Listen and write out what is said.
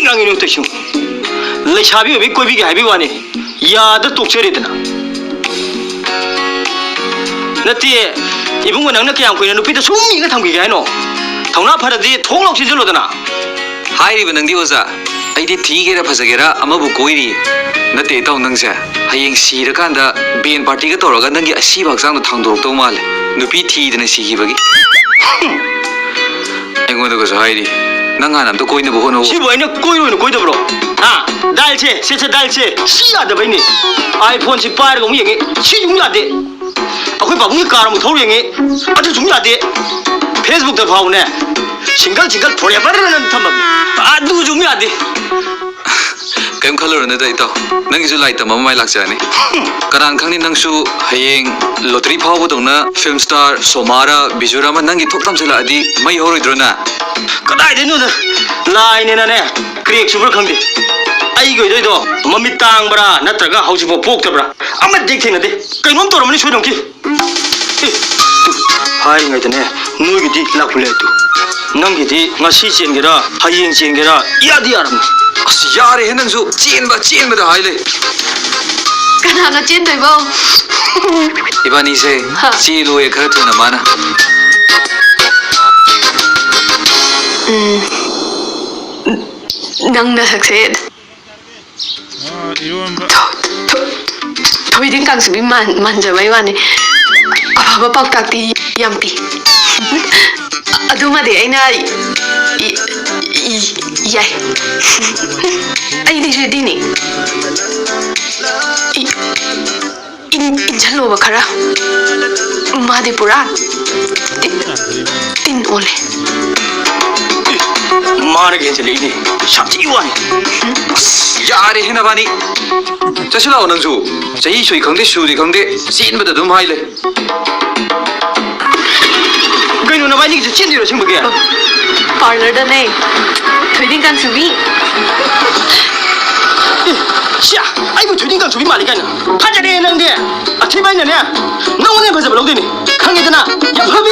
ꯉꯥꯡꯉꯤꯅꯣ ꯇꯧꯏꯁꯤꯡ ꯂꯩꯁꯥꯕꯤ ꯑꯣꯏꯕꯩ ꯀꯣꯏꯕꯤꯒꯦ ꯍꯥꯏꯕꯩ ꯋꯥꯅꯤ ꯌꯥꯗ ꯇꯣꯛꯆꯔꯦꯗꯅ ꯅꯠꯇꯦ 이bun거 ꯅꯪꯅ ꯀꯌꯥꯝ ꯀꯨꯏꯅ ꯅꯨꯄꯤꯗ ꯁꯨꯝ ꯏꯒ ꯊꯝꯈꯤꯒꯦ ꯍꯥꯏꯅꯣ ꯊꯧꯅꯥ ꯐꯔꯗꯤ ꯊꯣꯡ ꯂꯥꯎꯁꯤꯟꯖꯜꯂꯣꯗꯅ 하이리브 능디 오자 아이디 디게라 파자게라 아마부 고이리 나때 이따오 능세 하잉 시르간다 벤 파티가 떠러가 능기 아시 박상도 탕도록도 말래 누피 티드는 시기버기 앵고도 그저 하이리 능 하남도 고이는 보고노 시부에는 꼬이로는 꼬이더브로 아 달체 세체 달체 시야다 베니 아이폰 18가 우영이 시중야데 아그 바붕이 까라면 더우영이 아주 중요하데 페이스북도 봐오네 징글징글 보내버리는 탐험 아주 중요하데 ꯀꯩꯝ ꯈꯜꯂꯨꯔꯅꯨꯗ ꯏꯇꯥꯎ ꯅꯪꯒꯤꯁꯨ ꯂꯥꯏ ꯇꯝꯕ ꯑꯃ ꯃꯥꯏ ꯂꯥꯛꯆꯔꯅꯤ ꯀꯅꯥꯅ ꯈꯪꯅꯤ ꯅꯪꯁꯨ ꯍꯌꯦꯡ ꯂꯣꯇꯔꯤ ꯐꯥꯎꯕꯗꯧꯅ ꯐꯤꯜꯝ ꯁ꯭ꯇꯥꯔ ꯁꯣꯃꯥꯔꯥ ꯕꯤꯖꯨꯔꯥ ꯑꯃ ꯅꯪꯒꯤ ꯊꯣꯛ ꯇꯝꯁꯤꯜꯂꯛꯑꯗꯤ ꯃꯩ ꯍꯧꯔꯣꯏꯗ꯭ꯔꯣꯅ ꯀꯗꯥꯏꯗꯩꯅꯣꯗ ꯂꯥꯏꯅꯦꯅꯅꯦ ꯀ꯭ꯔꯦꯛ ꯁꯨꯕ꯭ꯔꯥ ꯈꯪꯗꯦ ꯑꯩꯒꯤ ꯑꯣꯏꯗꯣꯏꯗꯣ ꯃꯃꯤꯠ ꯇꯥꯡꯕ꯭ꯔꯥ ꯅꯠꯇ꯭ꯔꯒ ꯍꯧꯖꯤꯛꯐꯥꯎ ꯄꯣꯛꯇꯕ꯭ꯔꯥ ꯑꯃꯗꯤ ꯊꯦꯡꯅꯗꯦ ꯀꯩꯅꯣꯝ ꯇꯧꯔꯝꯃꯅꯤ ꯁꯣꯏꯗꯅꯀꯤ 하이가이드네 너희들이 라굴레도 남기디 나시 쟁게라 하이행 쟁게라 야디 알았네 아스 야래 해능수 찐바다 하이래 그나나 찐대고 이바니세 찌로에 그렇더나 많아 낭나 삭셋 토이딩 강수비 만져봐요 안에 아바 빡딱디 얌피 아두마데 아이나 야이 아이디시 디니 인절로바 카라 마디푸라 틴 올레 마르게 해질리니 샤티와니 야래 해나바니 자실라오 능수 자이 수이 강대 수디 강대 찐바다 좀 하이래 그이노 나바니 그 찐디로 생각해 파르더네 토이딩 강수비 샤 아이고 조딩강 조비 말이가냐 파자리에 했는데 아 제발이냐 너 오늘 벌써 올라오더니 강해드나 야 허비